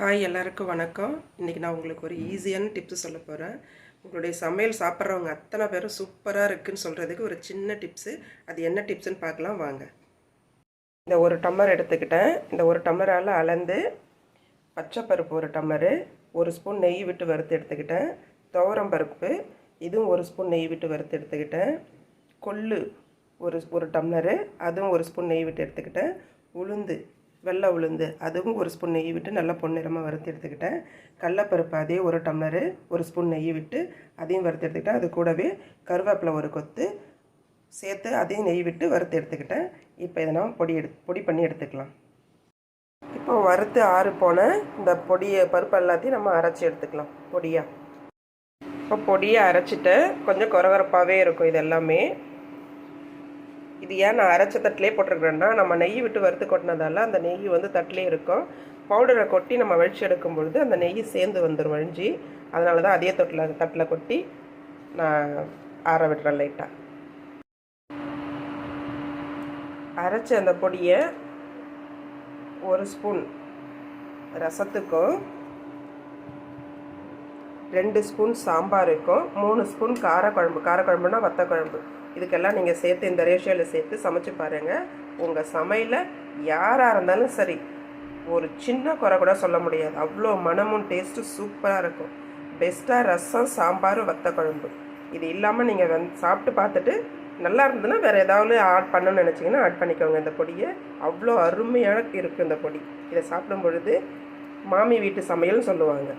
Hi எல்லாருக்கும் வணக்கம். இன்றைக்கி நான் உங்களுக்கு ஒரு ஈஸியான டிப்ஸு சொல்ல போகிறேன். உங்களுடைய சமையல் சாப்பிட்றவங்க அத்தனை பேரும் சூப்பராக இருக்குதுன்னு சொல்கிறதுக்கு ஒரு சின்ன டிப்ஸு. அது என்ன டிப்ஸுன்னு பார்க்கலாம் வாங்க. இந்த ஒரு டம்ளர் எடுத்துக்கிட்டேன். இந்த ஒரு டம்ளரால் அளந்து பச்சைப்பருப்பு ஒரு டம்ளரு, ஒரு ஸ்பூன் நெய் விட்டு வறுத்து எடுத்துக்கிட்டேன். துவரம் பருப்பு இதுவும் ஒரு ஸ்பூன் நெய் விட்டு வறுத்து எடுத்துக்கிட்டேன். கொள்ளு ஒரு டம்ளரு, அதுவும் ஒரு ஸ்பூன் நெய் விட்டு எடுத்துக்கிட்டேன். உளுந்து வெள்ளை உளுந்து அதுவும் ஒரு ஸ்பூன் நெய் விட்டு நல்லா பொன்னிறமாக வறுத்து எடுத்துக்கிட்டேன். கடலப்பருப்பு அதே ஒரு டம்ளரு, ஒரு ஸ்பூன் நெய் விட்டு அதையும் வறுத்து எடுத்துக்கிட்டேன். அது கூடவே கருவேப்பிலை ஒரு கொத்து சேர்த்து அதையும் நெய் விட்டு வறுத்து எடுத்துக்கிட்டேன். இப்போ இதை நம்ம பொடி பண்ணி எடுத்துக்கலாம். இப்போ வறுத்து ஆறு போன இந்த பருப்பு எல்லாத்தையும் நம்ம அரைச்சி எடுத்துக்கலாம் பொடியாக. இப்போ பொடியை அரைச்சிட்டு கொஞ்சம் கொரகொரப்பாகவே இருக்கும் இது எல்லாமே. இது ஏன் நான் அரைச்ச தட்டிலே போட்டிருக்கிறேன்னா, நம்ம நெய் விட்டு வறுத்து கொட்டினதால அந்த நெய் தட்டிலே இருக்கும். பவுடரை கொட்டி நம்ம வழிச்சு எடுக்கும் பொழுது அந்த நெய் சேர்ந்து வந்துடும் வழிஞ்சி. அதனால தான் அதே தட்டில் கொட்டி நான் ஆற விடுறேன் லைட்டாக. அரைச்ச அந்த பொடியை ஒரு ஸ்பூன் ரசத்துக்கும், 2 ஸ்பூன் சாம்பாருக்கும், 3 ஸ்பூன் காரக்குழம்புனா வத்தக்குழம்பு, இதுக்கெல்லாம் நீங்கள் சேர்த்து இந்த ரேஷியோவில் சேர்த்து சமைச்சு பாருங்கள். உங்கள் சமையலில் யாராக இருந்தாலும் சரி, ஒரு சின்ன குறை கூட சொல்ல முடியாது. அவ்வளோ மனமும் டேஸ்ட்டு சூப்பராக இருக்கும். பெஸ்ட்டாக ரசம், சாம்பார், வத்தக்குழம்பு இது இல்லாமல் நீங்கள் சாப்பிட்டு பார்த்துட்டு நல்லா இருந்ததுன்னா வேறு ஏதாவது ஆட் பண்ணணும்னு நினச்சிங்கன்னா ஆட் பண்ணிக்கோங்க. இந்த பொடியை அவ்வளோ அருமையான இருக்குது இந்த பொடி. இதை சாப்பிடும் பொழுது மாமி வீட்டு சமையல்னு சொல்லுவாங்க.